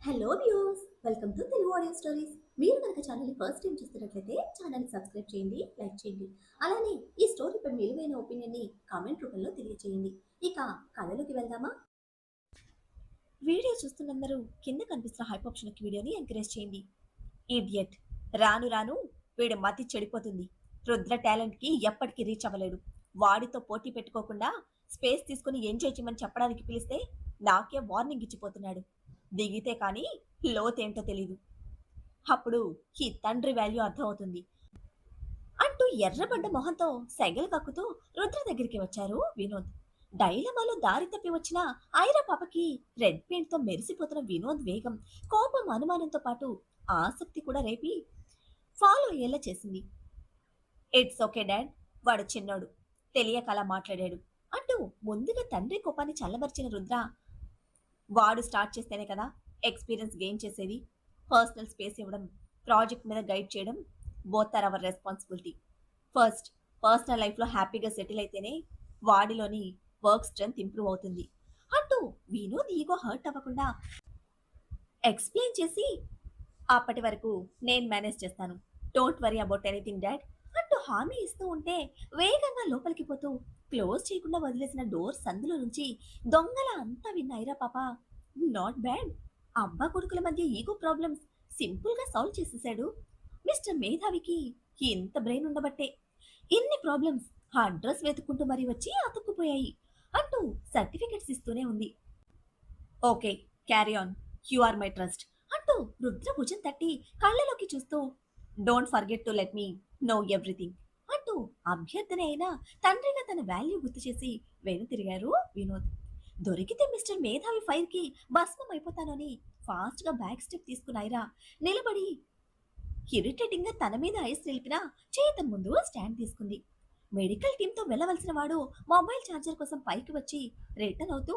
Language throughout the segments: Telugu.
Hello views, welcome to Telugu audio stories. మీరు కనుక ఛానల్ని ఫస్ట్ టైం చూస్తున్నట్లయితే ఛానల్ని సబ్స్క్రైబ్ చేయండి, లైక్ చేయండి. అలానే ఈ స్టోరీపై మీ విలువైన ఒపీనియన్ని కామెంట్ రూపంలో తెలియజేయండి. ఇక కథలోకి వెళ్దామా? వీడియో చూస్తున్నందరూ కింద కనిపిస్తున్న హైప్ ఆప్షన్ వీడియోని ఎంకరేజ్ చేయండి. ఇడియట్, రాను రాను వీడి మతి చెడిపోతుంది. రుద్ర టాలెంట్ కి ఎప్పటికీ రీచ్ అవ్వలేడు. వాడితో పోటీ పెట్టుకోకుండా స్పేస్ తీసుకుని ఎంజాయ్ చేయమని చెప్పడానికి పిలిస్తే నాకే వార్నింగ్ ఇచ్చిపోతున్నాడు. దిగితే కానీ లోతేంటో తెలీదు. అప్పుడు ఈ తండ్రి వాల్యూ అర్థమవుతుంది అంటూ ఎర్రబడ్డ మొహంతో సెగలు కక్కుతూ రుద్ర దగ్గరికి వచ్చారు వినోద్. డైలమాలో దారి తప్పి వచ్చిన ఐరా పాపకి రెడ్ పెయింట్ తో మెరిసిపోతున్న వినోద్ వేగం, కోపం, అనుమానంతో పాటు ఆసక్తి కూడా రేపి ఫాలో అయ్యేలా చేసింది. ఇట్స్ ఓకే డాడ్, వాడు చిన్నోడు, తెలియక అలా మాట్లాడాడు అంటూ ముందుగా తండ్రి కోపాన్ని చల్లబరిచిన రుద్ర, వాడు స్టార్ట్ చేస్తేనే కదా ఎక్స్పీరియన్స్ గెయిన్ చేసేది. పర్సనల్ స్పేస్ ఇవ్వడం, ప్రాజెక్ట్ మీద గైడ్ చేయడం both are our responsibility. First personal లైఫ్లో హ్యాపీగా సెటిల్ అయితేనే వాడిలోని వర్క్ స్ట్రెంత్ ఇంప్రూవ్ అవుతుంది అంటూ వినోద్ ఈగో హర్ట్ అవ్వకుండా ఎక్స్ప్లెయిన్ చేసి, అప్పటి వరకు నేను మేనేజ్ చేస్తాను, don't worry about anything dad అంటూ హామీ ఇస్తూ ఉంటే వేగంగా లోపలికి పోతూ క్లోజ్ చేయకుండా వదిలేసిన డోర్ సందులో నుంచి దొంగల అంతా విన్న ఐరా పాప, నాట్ బ్యాడ్, అబ్బా కొడుకుల మధ్య ఈగో ప్రాబ్లమ్స్ సింపుల్ గా సాల్వ్ చేసేసాడు. మిస్టర్ మేధావికి ఇంత బ్రెయిన్ ఉండబట్టే ఇన్ని ప్రాబ్లమ్స్ ఆ అడ్రస్ వెతుక్కుంటూ మరీ వచ్చి అతుక్కుపోయాయి అంటూ సర్టిఫికెట్స్ ఇస్తూనే ఉంది. Okay, carry on, you are my trust అంటూ రుద్ర భుజం తట్టి కళ్ళలోకి చూస్తూ, don't forget to let me know everything అంటూ అభ్యర్థన అయినా తండ్రిగా తన వాల్యూ గుర్తు చేసి వెనుతిరిగారు వినోద్. దొరికితే మిస్టర్ మేధావి ఫైర్ కి భస్మం అయిపోతానని ఫాస్ట్ గా బ్యాక్ స్టెప్ తీసుకున్నాయిరా నిలబడి ఇరిటేటింగ్ గా తన మీద ఐస్ నిలిపిన చేతన్ ముందు స్టాండ్ తీసుకుంది. మెడికల్ టీమ్ తో వెళ్ళవలసిన వాడు మొబైల్ ఛార్జర్ కోసం పైకి వచ్చి రిటర్న్ అవుతూ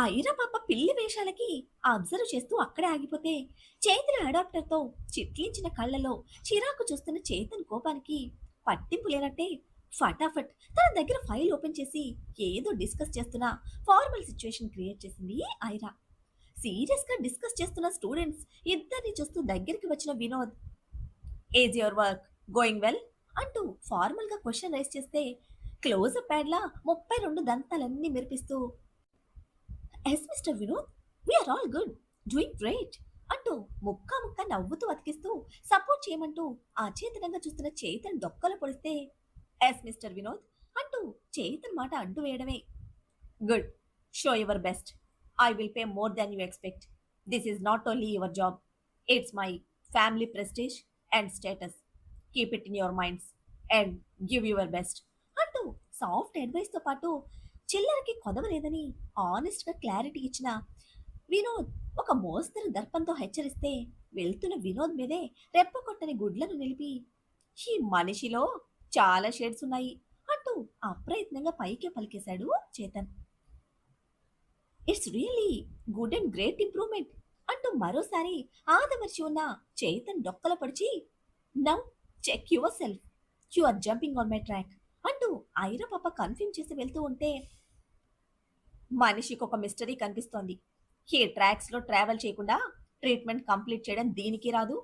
ఆ ఐరా పాప పిల్లి వేషాలకి అబ్జర్వ్ చేస్తూ అక్కడే ఆగిపోతే చేతుల అడాప్టర్ తో చిట్లించిన కళ్ళలో చిరాకు చూస్తున్న చేతన్ కోపానికి పట్టింపు లేనట్టే ఫటాఫట్ తన దగ్గర ఫైల్ ఓపెన్ చేసి ఏదో డిస్కస్ చేస్తున్న ఫార్మల్ సిచ్యువేషన్ క్రియేట్ చేసింది ఐరా. సీరియస్ గా డిస్కస్ చేస్తున్న స్టూడెంట్స్ ఇద్దరిని చూస్తూ దగ్గరికి వచ్చిన Vinod, is your work going well అంటూ ఫార్మల్ గా క్వశ్చన్ రైస్ చేస్తే క్లోజప్ ప్యాడ్లా 32 దంతాలన్నీ మెరిపిస్తూ, yes mister Vinod, we are all good, doing great అంటూ ముక్క ముక్క నవ్వుతూ అతికిస్తూ సపోర్ట్ చేయమంటూ అచేతనంగా చూస్తున్న చేతన్ డొక్కలు పొడిస్తే, ఎస్ మిస్టర్ వినోద్ అంటూ చేతన్ మాట అడ్డు వేయడమే. Good, show your best, I will pay more than you expect, this is not only your job, it's my family prestige and status, keep it in your minds and give your best అంటూ సాఫ్ట్ అడ్వైస్ తో పాటు చిల్లరకి కొదవలేదని ఆనెస్ట్ గా క్లారిటీ ఇచ్చిన వినోద్ ఒక మోస్తరు దర్పంతో హెచ్చరిస్తే వెళ్తున్న వినోద్ మీదే రెప్ప కొట్టని గుడ్లను నిలిపి, ఈ మనిషిలో చాలా షేడ్స్ ఉన్నాయి అంటూ అప్రయత్నంగా పైకే పలికేశాడు Chetan. It's really good and great improvement అంటూ మరోసారి ఆదమర్చి ఉన్న చేతన్ డొక్కల పడిచి, now check yourself, you are jumping on my track అంటూ ఐరా పాప కన్ఫ్యూమ్ చేసి వెళ్తూ ఉంటే, మనిషికి ఒక మిస్టరీ కనిపిస్తోంది. ఈ ట్రాక్స్ లో ట్రావెల్ చేయకుండా ట్రీట్మెంట్ కంప్లీట్ చేయడం దీనికి రాదు,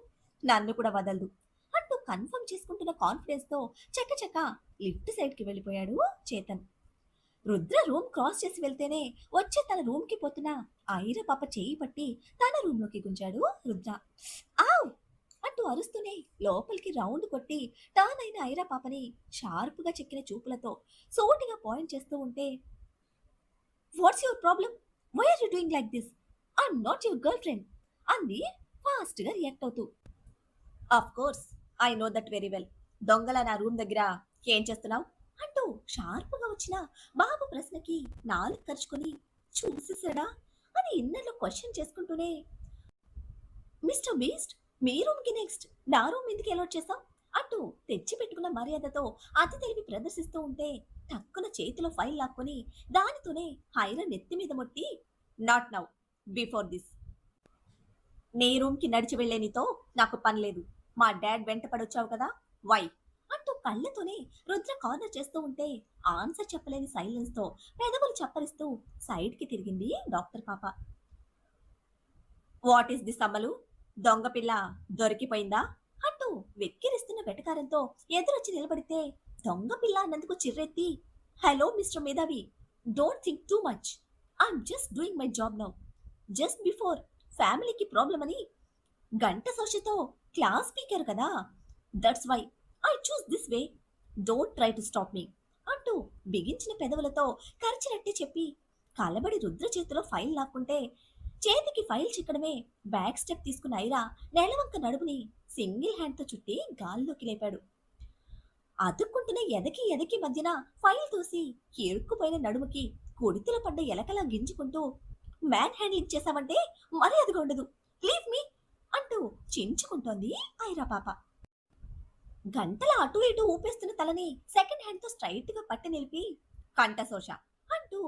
నన్ను కూడా వదలదు అంటూ కన్ఫర్మ్ చేసుకుంటున్న కాన్ఫిడెన్స్ తో చకచక లిఫ్ట్ సైడ్ కి వెళ్ళిపోయాడు చేతన్. రుద్ర రూమ్ క్రాస్ చేసి వెళ్తేనే వచ్చి తన రూమ్ కి పోతున్న ఐరా పాప చేయి పట్టి తన రూమ్ లోకి గుంజాడు రుద్ర. ఆవ్ అంటూ అరుస్తూనే లోపలికి రౌండ్ కొట్టి టర్న్ అయిన ఐరా పాపని షార్ప్ గా చెక్కిన చూపులతో సూటిగా పాయింట్ చేస్తూ ఉంటే, what's your problem, why are you doing like this, I'm not your girlfriend అంది ఫాస్ట్ గా రియాక్ట్ అవుతూ. Of course, I know that very well, దొంగల నా రూమ్ దగ్గర ఏం చేస్తున్నావు అంటూ షార్ప్ గా వచ్చిన బాబు ప్రశ్నకి నాలుగు ఖర్చుకొని, చూసేసాడా అని ఇన్నర్లో క్వశ్చన్ చేసుకుంటూనే, మిస్టర్ బీస్ట్, మీ రూమ్ కి నెక్స్ట్ నా రూమ్ ఎందుకు అలౌట్ చేసావు అంటూ తెచ్చి పెట్టుకున్న మర్యాదతో అతి తెలివి ప్రదర్శిస్తూ ఉంటే టక్కున చేతిలో ఫైల్ లాక్కొని దానితోనే హైరా నెత్తి మీద మొట్టి, నాట్ నౌ, బిఫోర్ దిస్, నీ రూమ్ కి నడిచి వెళ్లే నీతో నాకు పని లేదు, మా డాడ్ వెంట పడొచ్చావు కదా, వై అంటూ కళ్ళతోనే రుద్ర కార్నర్ చేస్తూ ఉంటే ఆన్సర్ చెప్పలేని సైలెన్స్ తో పెదవులు చప్పరిస్తూ సైడ్ కి తిరిగింది డాక్టర్ పాప. వాట్ ఈస్ దిస్ అమ్మలు? దొంగ పిల్ల దొరికిపోయిందా? అంటూ వెక్కిరిస్తున్న వెటకారంతో ఎదురొచ్చి నిలబడితే దొంగ పిల్ల అన్నందుకు చిర్రెత్తి, హలో మిస్టర్ మేధావి, don't think too much. I'm just doing my job now. Just before ఫ్యామిలీకి ప్రాబ్లం అని గంట సోషతో క్లాస్ స్పీకర్ కదా. That's why I choose this way. Don't try to stop me అంటూ బిగించిన పెదవులతో కరిచినట్టే చెప్పి కలబడి రుద్ర చేతిలో ఫైల్ లాక్కుంటే చేతికి ఫైల్ చిక్కడమే బ్యాక్ స్టెప్ తీసుకున్న ఐరా నెలవంక నడుముని సింగిల్ హ్యాండ్తో చుట్టి గాల్లోకి లేపాడు. అతుక్కుంటున్న ఎదకి ఎదకి మధ్యన ఫైల్ తోసి ఇరుక్కుపోయిన నడుముకి కొడితిలో పడ్డ ఎలకలా గింజుకుంటూ మ్యాన్ హ్యాండ్లింగ్ చేశావంటే మర్యాదగా ఉండదు, లీవ్ మీ అంటూ చించుకుంటోంది ఐరా పాప. గంటల అటు ఇటు ఊపేస్తున్న తలని సెకండ్ హ్యాండ్ తో స్ట్రైట్ గా పట్టి నిలిపి కంఠశోష అంటూ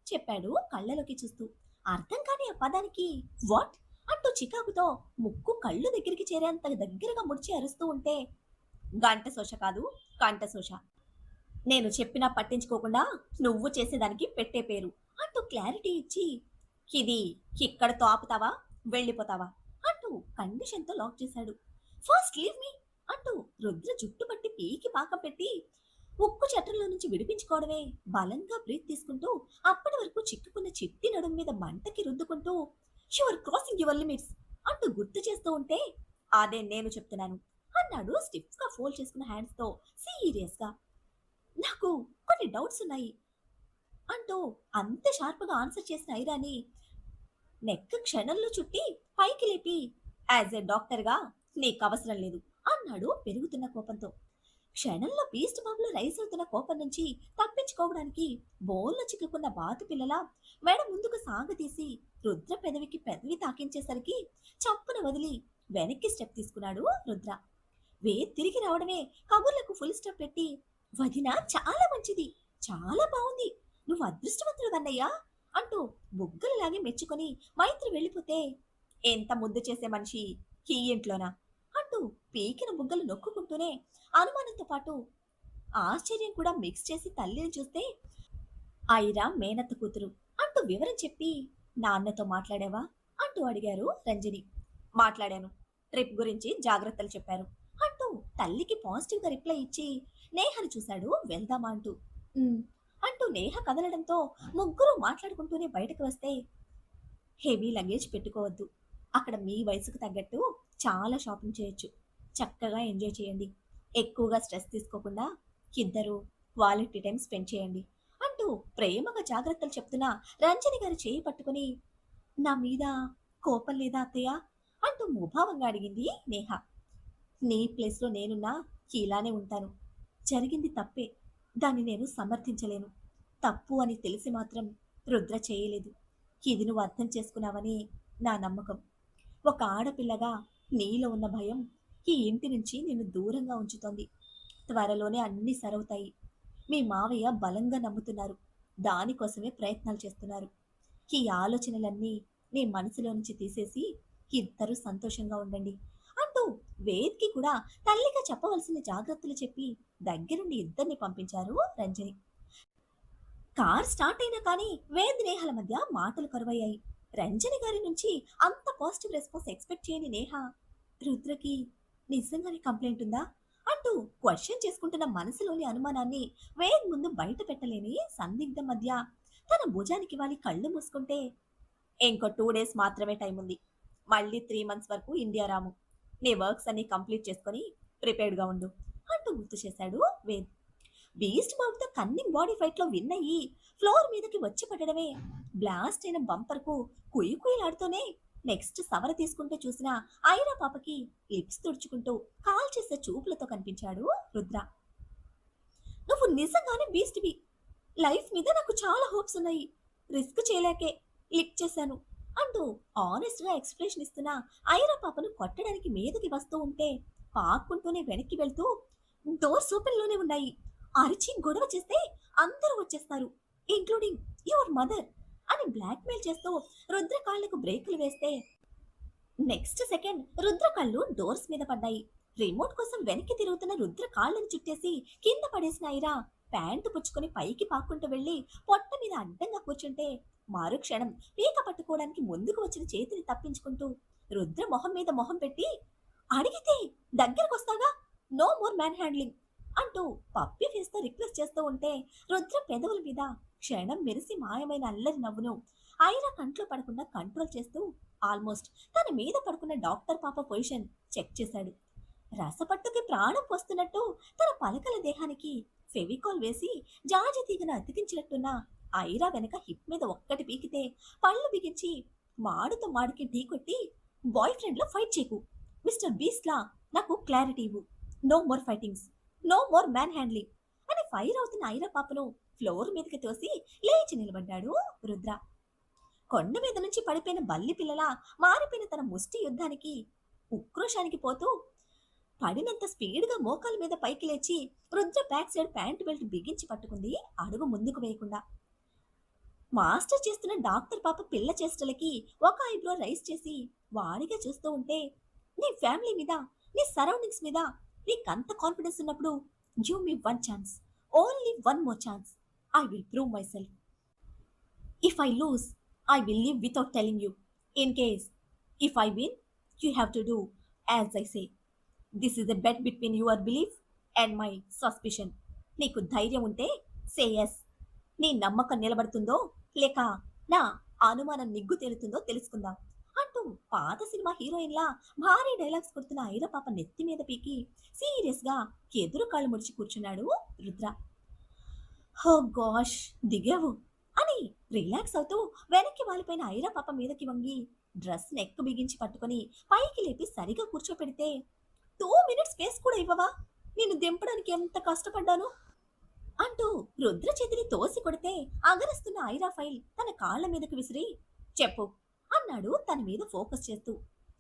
చెప్పాడు కళ్ళలోకి చూస్తూ. అర్థం కాని ఆ పదానికి వాట్ అంటూ చికాకుతో ముక్కు కళ్ళు దగ్గరికి చేరేంత దగ్గరగా ముడిచి అరుస్తూ ఉంటే గంటశోష కాదు కంఠశోష. నేను చెప్పినా పట్టించుకోకుండా నువ్వు చేసేదానికి పెట్టే పేరు అంటూ క్లారిటీ ఇచ్చి ఇది ఇక్కడతో ఆపుతావా వెళ్ళిపోతావా అంటూ కండిషన్తో లాక్ చేశాడు. ఫస్ట్ లీవ్ మీ అంటూ రుద్ర జుట్టు పట్టి పీకి పాకం పెట్టి ఉక్కు చట్టంలో నుంచి విడిపించుకోవడమే బలంగా బ్రీత్ తీసుకుంటూ అప్పటి వరకు చిక్కుకున్న చిట్టి నడుం మీద మంటకి రుద్దుకుంటూ యువర్ క్రాసింగ్ యువర్ లిమిట్స్ అంటూ గుర్తు చేస్తూ ఉంటే అదే నేను చెప్తున్నాను అన్నాడు స్టిఫ్ గా ఫోల్డ్ చేసుకున్న హ్యాండ్స్ తో సీరియస్ గా. నాకు కొన్ని డౌట్స్ ఉన్నాయి అంటూ అంత షార్ప్ గా ఆన్సర్ చేసిన ఐరాని నెక్ క్షణంలో చుట్టి పైకి లేపి యాజ్ ఎ డాక్టర్ గా నీకు అవసరం లేదు అన్నాడు పెరుగుతున్న కోపంతో. క్షణంలో బీస్ట్ బాంబులో రైస్ అవుతున్న కోపం నుంచి తప్పించుకోవడానికి బోల్లో చిక్కుకున్న బాతు పిల్లల మెడ ముందుకు సాగతీసి రుద్ర పెదవికి పెదవి తాకించేసరికి చప్పున వదిలి వెనక్కి స్టెప్ తీసుకున్నాడు రుద్ర. తిరిగి రావడమే కబుర్లకు ఫుల్ స్టెప్ పెట్టి వదిన చాలా మంచిది, చాలా బాగుంది, నువ్వు అదృష్టవంతుడు అన్నయ్యా అంటూ బుగ్గలలాగే మెచ్చుకొని మైత్రి వెళ్ళిపోతే ఎంత ముద్దు చేసే మనిషి ఈ ఇంట్లోనా అంటూ పీకిన బుగ్గలు నొక్కుకుంటూనే అనుమానంతో పాటు ఆశ్చర్యం కూడా మిక్స్ చేసి తల్లిని చూస్తే ఐరా మేనత్త కూతురు అంటూ వివరం చెప్పి నాన్నతో మాట్లాడావా అంటూ అడిగారు రంజని. మాట్లాడాను, ట్రిప్ గురించి జాగ్రత్తలు చెప్పారు అంటూ తల్లికి పాజిటివ్ గా రిప్లై ఇచ్చి నేహను చూశాడు వెళ్దామా అంటూ. అంటూ నేహ కదలడంతో ముగ్గురు మాట్లాడుకుంటూనే బయటకు వస్తే హెవీ లగేజ్ పెట్టుకోవద్దు, అక్కడ మీ వయసుకు తగ్గట్టు చాలా షాపింగ్ చేయొచ్చు, చక్కగా ఎంజాయ్ చేయండి, ఎక్కువగా స్ట్రెస్ తీసుకోకుండా ఇద్దరు క్వాలిటీ టైం స్పెండ్ చేయండి అంటూ ప్రేమగా జాగ్రత్తలు చెప్తున్న రంజని గారి చేయి పట్టుకుని నా మీద కోపం లేదా అత్తయ్య అంటూ ముభావంగా అడిగింది నేహ. నీ ప్లేస్లో నేనున్నా ఇలానే ఉంటాను. జరిగింది తప్పే, దాన్ని నేను సమర్థించలేను. తప్పు అని తెలిసి మాత్రం రుద్ర చేయలేదు. ఇది నువ్వు అర్థం చేసుకున్నావని నా నమ్మకం. ఒక ఆడపిల్లగా నీలో ఉన్న భయం ఈ ఇంటి నుంచి నిన్ను దూరంగా ఉంచుతోంది. త్వరలోనే అన్నీ సరవుతాయి. మీ మావయ్య బలంగా నమ్ముతున్నారు, దానికోసమే ప్రయత్నాలు చేస్తున్నారు. ఈ ఆలోచనలన్నీ నీ మనసులో నుంచి తీసేసి ఇద్దరూ సంతోషంగా ఉండండి అంటూ వేద్కి కూడా తల్లిగా చెప్పవలసిన జాగ్రత్తలు చెప్పి దగ్గరుండి ఇద్దరిని పంపించారు రంజని. కార్ స్టార్ట్ అయినా కానీ వేద్ నేహల మధ్య మాటలు కరువయ్యాయి. రంజని గారి నుంచి అంత పాజిటివ్ రెస్పాన్స్ ఎక్స్పెక్ట్ చేయని నేహ రుద్రకి నిజంగానే కంప్లైంట్ ఉందా అంటూ క్వశ్చన్ చేసుకుంటున్న మనసులోని అనుమానాన్ని వేద్ ముందు బయట పెట్టలేని సందిగ్ధం మధ్య తన భుజానికి వాలి కళ్ళు మూసుకుంటే ఇంకో 2 days మాత్రమే టైం ఉంది, మళ్ళీ 3 months వరకు ఇండియా రాము, నీ వర్క్స్ అన్ని కంప్లీట్ చేసుకొని ప్రిపేర్డ్గా ఉండు అంటూ గుర్తు చేశాడు వేద్. బీస్ట్ బాబుతో కన్నింగ్ బాడీ ఫైట్ లో విన్ అయ్యి ఫ్లోర్ మీదకి వచ్చి పడడమే బ్లాస్ట్ అయిన బంపర్ కు కుయ్యి కుయ్యలాడుతూనే నెక్స్ట్ సవర తీసుకుంటూ చూసిన ఐరా పాపకి లిప్స్ తుడుచుకుంటూ కాల్ చేసే చూపులతో కనిపించాడు రుద్ర. నువ్వు నిజంగానే బీస్ట్వి, లైఫ్ మీద నాకు చాలా హోప్స్ ఉన్నాయి, రిస్క్ చేయలేకే లిక్ చేశాను అంటూ ఆనెస్ట్ గా ఎక్స్ప్రెషన్ ఇస్తున్న ఐరా పాపను కొట్టడానికి మీదకి వస్తూ ఉంటే పాక్కుంటూనే వెనక్కి వెళ్తూ డోర్స్ ఓపెన్ లోనే ఉన్నాయి, అరిచి గొడవ చేస్తే అందరూ వచ్చేస్తారు ఇంక్లూడింగ్ యువర్ మదర్ అని బ్లాక్ మెయిల్ చేస్తూ రుద్ర కాళ్లకు బ్రేకులు వేస్తే నెక్స్ట్ సెకండ్ రుద్ర కళ్ళు డోర్స్ మీద పడ్డాయి. రిమోట్ కోసం వెనక్కి తిరుగుతున్న రుద్ర కాళ్ళను చుట్టేసి కింద పడేసిన ఐరా ప్యాంటు పుచ్చుకొని పైకి పాక్కుంటూ వెళ్లి పొట్ట మీద అడ్డంగా కూర్చుంటే మరుక్షణం పీక పట్టుకోవడానికి ముందుకు వచ్చిన చేతిని తప్పించుకుంటూ రుద్ర మొహం మీద మొహం పెట్టి, అడిగితే దగ్గరకొస్తాగా, నో మోర్ మ్యాన్ హ్యాండ్లింగ్ అంటూ పప్పి ఫేస్తో రిక్వెస్ట్ చేస్తూ ఉంటే రుద్ర పెదవుల మీద క్షణం మెరిసి మాయమైన అల్లరి నవ్వును ఐరా కంట్లో పడకుండా కంట్రోల్ చేస్తూ ఆల్మోస్ట్ తన మీద పడుకున్న డాక్టర్ పాప పొజిషన్ చెక్ చేశాడు. రసపట్టుకి ప్రాణం పోస్తున్నట్టు తన పలకల దేహానికి ఫెవికాల్ వేసి జాజి తీగను అతికించినట్టున్న ఐరా వెనక హిప్ మీద ఒక్కటి పీకితే పళ్ళు బిగించి మాడుతో మాడికి ఢీకొట్టి, బాయ్ ఫ్రెండ్లో ఫైట్ చేయకు, మిస్టర్ బీస్లా నాకు క్లారిటీ ఇవ్వు, no more fightings, no more man handling అని ఫైర్ అవుతున్న ఐరా పాపను ఫ్లోర్ మీదకి తోసి లేచి నిలబడ్డాడు రుద్ర. కొండ మీద నుంచి పడిపోయిన బల్లి పిల్లలా మారిపోయిన తన ముష్టి యుద్ధానికి ఉక్రోషానికి పోతూ పడినంత స్పీడ్గా మోకాల మీద పైకి లేచి Rudra back side pant belt బిగించి పట్టుకుంది అడుగు ముందుకు వేయకుండా. మాస్టర్ చేస్తున్న డాక్టర్ పాప పిల్ల చేష్టలకి ఒక ఐబ్రో రైస్ చేసి వాడిగా చూస్తూ ఉంటే, నీ ఫ్యామిలీ మీద, నీ సరౌండింగ్స్ మీద నీకంత కాన్ఫిడెన్స్ ఉన్నప్పుడు give me one chance, only one more chance. I will prove my self. If I lose, I will leave without telling you. In case, if I win, you have to do as I say. This is a bet between your belief and my suspicion. నీకు ధైర్యం ఉంటే సే ఎస్. నీ నమ్మకం నిలబడుతుందో లేక నా అనుమానం నిగ్గు తేలుతుందో తెలుసుకుందాం అంటూ పాత సినిమా హీరోయిన్లా భారీ డైలాగ్స్ కొడుతున్న ఐరా పాప నెత్తి మీద పీకి సీరియస్గా ఎదురు కాళ్ళు ముడిచి కూర్చున్నాడు రుద్ర. హో గాష్, దిగావు అని రిలాక్స్ అవుతూ వెనక్కి వాలిపోయిన ఐరా పాప మీదకి వంగి డ్రెస్ నెక్ బిగించి పట్టుకుని పైకి లేపి సరిగా కూర్చోపెడితే, 2 minutes స్పేస్ కూడా ఇవ్వవా, నేను దింపడానికి ఎంత కష్టపడ్డాను అంటూ రుద్ర చేతిని తోసి కొడితే అగరస్తున్న ఐరా ఫైల్ తన కాళ్ల మీదకు విసిరి, చెప్పు అన్నాడు తన మీద ఫోకస్ చేస్తూ.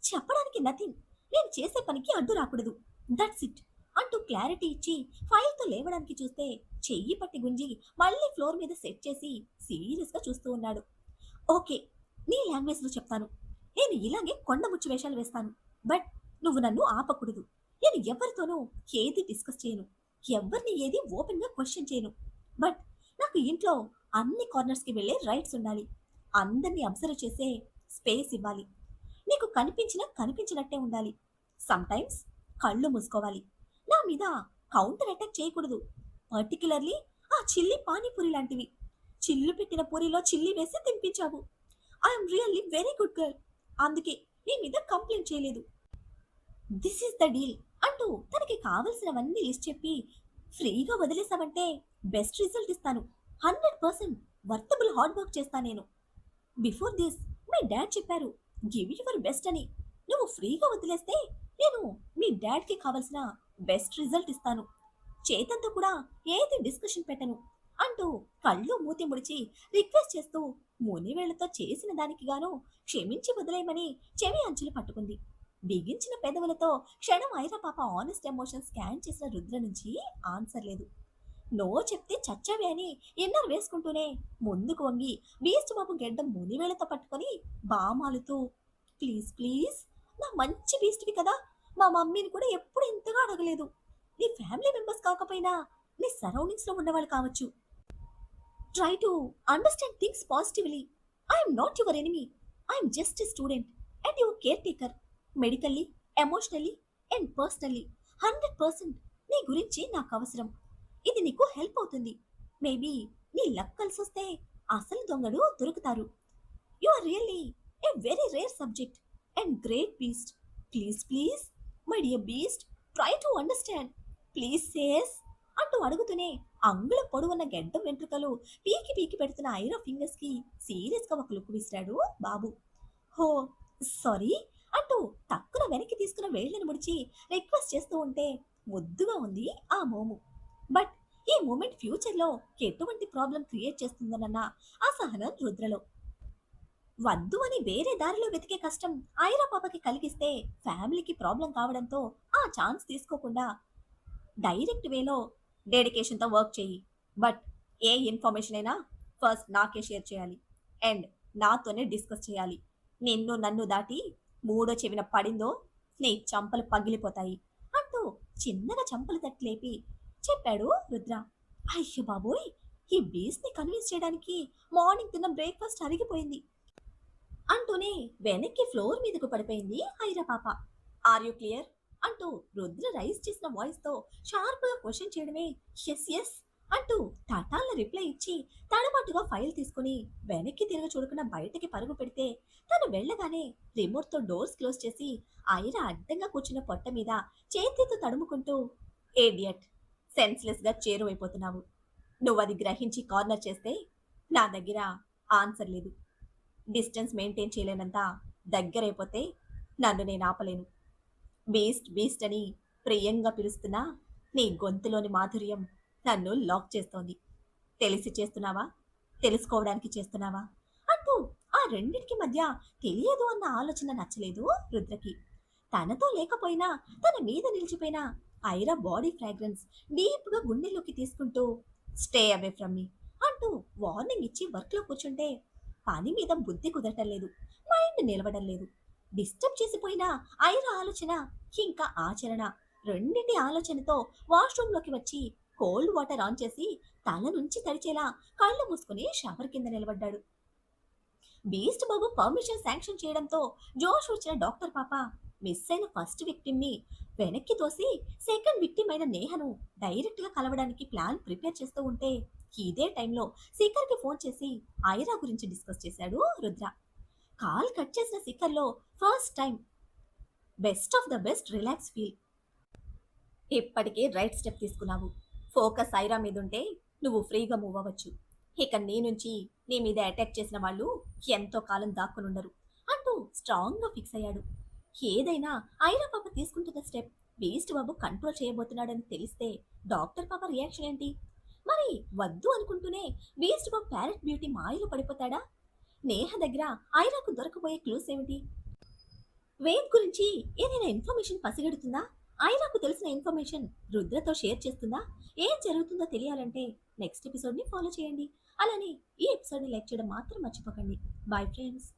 చెప్పడానికి నథింగ్, నేను చేసే పనికి అడ్డు రాకూడదు, దట్స్ ఇట్ అంటూ క్లారిటీ ఇచ్చి ఫైల్తో లేవడానికి చూస్తే చెయ్యి పట్టి గుంజి మళ్ళీ ఫ్లోర్ మీద సెట్ చేసి సీరియస్గా చూస్తూ ఉన్నాడు. ఓకే, నీ లాంగ్వేజ్లో చెప్తాను, నేను ఇలాగే కొండ ముచ్చు వేషాలు వేస్తాను, బట్ నువ్వు నన్ను ఆపకూడదు. నేను ఎవరితోనూ ఏది డిస్కస్ చేయను, ఎవరిని ఏది ఓపెన్గా క్వశ్చన్ చేయను, బట్ నాకు ఇంట్లో అన్ని కార్నర్స్కి వెళ్ళే రైట్స్ ఉండాలి, అందరినీ అబ్జర్వ్ చేసే స్పేస్ ఇవ్వాలి, నీకు కనిపించినట్టే ఉండాలి, సమ్టైమ్స్ కళ్ళు మూసుకోవాలి, నా మీద కౌంటర్ అటాక్ చేయకూడదు, పర్టికులర్లీ ఆ చిల్లి పానీపూరి లాంటివి, చిల్లు పెట్టిన పూరిలో చిల్లి వేసి తినిపించావు. I'm really very good girl, అందుకే నీ మీద కంప్లైంట్ చేయలేదు. దిస్ ఈస్ ద డీల్ అంటూ తనకి కావలసినవన్నీ లిస్ట్ చెప్పి ఫ్రీగా వదిలేసావంటే బెస్ట్ రిజల్ట్ ఇస్తాను, 100% వర్తబుల్ హార్డ్ వర్క్ చేస్తాను నేను. బిఫోర్ దిస్ మీ డాడ్ చెప్పారు గివ్ యువర్ బెస్ట్ అని, నువ్వు ఫ్రీగా వదిలేస్తే నేను మీ డాడ్కి కావలసిన బెస్ట్ రిజల్ట్ ఇస్తాను, చేతంతో కూడా ఏది డిస్కషన్ పెట్టను అంటూ కళ్ళు మూతి ముడిచి రిక్వెస్ట్ చేస్తూ మునివేళ్లతో చేసిన దానికి గాను క్షమించి వదిలేయమని చెవి అంచులు పట్టుకుంది. బిగించిన పెదవులతో క్షణం ఐరా పాప ఆనెస్ట్ ఎమోషన్ స్కాన్ చేసిన రుద్ర నుంచి ఆన్సర్ లేదు. నో చెప్తే చచ్చావే అని ఎన్నర్ వేసుకుంటూనే ముందుకు వంగి బీస్ట్ బాబు గెడ్డం మునివేళ్లతో పట్టుకొని బామాలుతూ, ప్లీజ్ ప్లీజ్, నా మంచి బీస్ట్వి కదా, మా మమ్మీని కూడా ఎప్పుడు ఇంతగా అడగలేదు, నీ ఫ్యామిలీ మెంబర్స్ కాకపోయినా నీ సరౌండింగ్స్లో ఉన్నవాళ్ళు కావచ్చు, try to understand things positively. I'm not your enemy, I'm just a student and your care taker, medically, emotionally and personally 100% నీ గురించి నాకు అవసరం, ఇది నీకు హెల్ప్ అవుతుంది, మేబీ నీ లక్ కలిసి వస్తే అసలు దొంగలు దొరుకుతారు. You are really a very rare subject and great beast, please please my dear beast, try to understand, please సేస్ అంటూ అడుగుతూనే అంగుళం పొడవున్న గెడ్డం వెంట్రుకలు పీకి పీకి పెడుతున్న ఐరా ఫింగర్స్ కి సీరియస్ గా ఒక లుక్ విసిరాడు బాబు. హో సారీ అంటూ తక్కువ వెనక్కి తీసుకున్న వేళ్లను ముడిచి రిక్వెస్ట్ చేస్తూ ఉంటే ముద్దుగా ఉంది ఆ మోము. బట్ ఈ మూమెంట్ ఫ్యూచర్ లో ఎటువంటి ప్రాబ్లం క్రియేట్ చేస్తుందన్న అసహనం రుద్రలో. వద్దు అని వేరే దారిలో వెతికే కష్టం ఐరా పాపకి కలిగిస్తే ఫ్యామిలీకి ప్రాబ్లం కావడంతో ఆ ఛాన్స్ తీసుకోకుండా డైరెక్ట్ వేలో డెడికేషన్తో వర్క్ చేయి, బట్ ఏ ఇన్ఫర్మేషన్ అయినా ఫస్ట్ నాకే షేర్ చేయాలి అండ్ నాతోనే డిస్కస్ చేయాలి, నిన్ను నన్ను దాటి మూడో చెవిన పడిందో నీ చంపలు పగిలిపోతాయి అంటూ చిన్నగా చంపలు తట్టి లేపి చెప్పాడు రుద్ర. అయ్యో బాబోయ్, ఈ బీస్ట్ ని కన్విన్స్ చేయడానికి మార్నింగ్ తిన్న బ్రేక్ఫాస్ట్ అరిగిపోయింది అంటూనే వెనక్కి ఫ్లోర్ మీదకు పడిపోయింది ఐరా పాప. ఆర్ యు క్లియర్ అంటూ రుద్ర రైస్ చేసిన వాయిస్ తో షార్ప్ గా క్వశ్చన్ చేయడమే ఎస్ ఎస్ అంటూ తటాల రిప్లై ఇచ్చి తడబాటుగా ఫైల్ తీసుకుని వెనక్కి తిరిగి చూడకుండా బయటకి పరుగు పెడితే తను వెళ్ళగానే రిమోట్ తో డోర్స్ క్లోజ్ చేసి ఐరా అడ్డంగా కూర్చున్న పొట్ట మీద చేతితో తడుముకుంటూ ఏడియట్, సెన్స్లెస్ గా చేరువైపోతున్నావు. నువ్వది గ్రహించి కార్నర్ చేస్తే నా దగ్గర ఆన్సర్ లేదు. డిస్టెన్స్ మెయింటైన్ చేయలేనంత దగ్గరైపోతే నన్ను నేను ఆపలేను. బీస్ట్ బీస్ట్ అని ప్రియంగా పిలుస్తున్నా నీ గొంతులోని మాధుర్యం నన్ను లాక్ చేస్తోంది. తెలిసి చేస్తున్నావా, తెలుసుకోవడానికి చేస్తున్నావా అంటూ ఆ రెండిటికి మధ్య తెలియదు అన్న ఆలోచన నచ్చలేదు రుద్రకి. తనతో లేకపోయినా తన మీద నిలిచిపోయిన ఐరా బాడీ ఫ్రాగ్రెన్స్ డీప్ గా గుండెల్లోకి తీసుకుంటూ స్టే అవే ఫ్రమ్ మీ అంటూ వార్నింగ్ ఇచ్చి వర్క్ లో కూర్చుంటే పని మీద బుద్ధి కుదరటం లేదు, మైండ్ నిలవడం లేదు. డిస్టర్బ్ చేసిపోయిన ఐరా ఆలోచన ఇంకా ఆచరణ రెండింటి ఆలోచనతో వాష్రూమ్ లోకి వచ్చి కోల్డ్ వాటర్ ఆన్ చేసి తల నుంచి తడిచేలా కళ్ళు మూసుకుని షవర్ కింద నిలబడ్డాడు. బీస్ట్ బాబు పర్మిషన్ శాంక్షన్ చేయడంతో జోష్ వచ్చిన డాక్టర్ పాప మిస్ అయిన ఫస్ట్ విక్టిమ్ ని వెనక్కి తోసి సెకండ్ విక్టిమ్ అయిన నేహను డైరెక్ట్ గా కలవడానికి ప్లాన్ ప్రిపేర్ చేస్తూ ఉంటే ఇదే టైంలో శిఖర్ కి ఫోన్ చేసి ఐరా గురించి డిస్కస్ చేశాడు రుద్ర. కాల్ కట్ చేసిన శిఖర్ లో first time best of the best relax feel. ఇప్పటికే రైట్ స్టెప్ తీసుకున్నావు. ఫోకస్ ఐరా మీద ఉంటే నువ్వు ఫ్రీగా మూవ్ అవ్వచ్చు. ఇక నీ నుంచి నీ మీద అటాక్ చేసిన వాళ్ళు ఎంతో కాలం దాక్కునుండరు అంటూ స్ట్రాంగ్ గా ఫిక్స్ అయ్యాడు. ఏదైనా ఐరా పాప తీసుకుంటున్న స్టెప్ బీస్ట్ బాబు కంట్రోల్ చేయబోతున్నాడని తెలిస్తే డాక్టర్ పాప రియాక్షన్ ఏంటి? మరి వద్దు అనుకుంటూనే బీస్ట్ బాబు ప్యారెట్ బ్యూటీ మాయలో పడిపోతాడా? నేహ దగ్గర ఐరాకు దొరకబోయే క్లూస్ ఏమిటి? వేద్ గురించి ఏదైనా ఇన్ఫర్మేషన్ పసిగడుతుందా? ఐరాకు తెలిసిన ఇన్ఫర్మేషన్ రుద్రతో షేర్ చేస్తుందా? ఏం జరుగుతుందో తెలియాలంటే నెక్స్ట్ ఎపిసోడ్ ని ఫాలో చేయండి. అలానే ఈ ఎపిసోడ్ ని లైక్ చేయడం మాత్రం మర్చిపోకండి. Bye friends.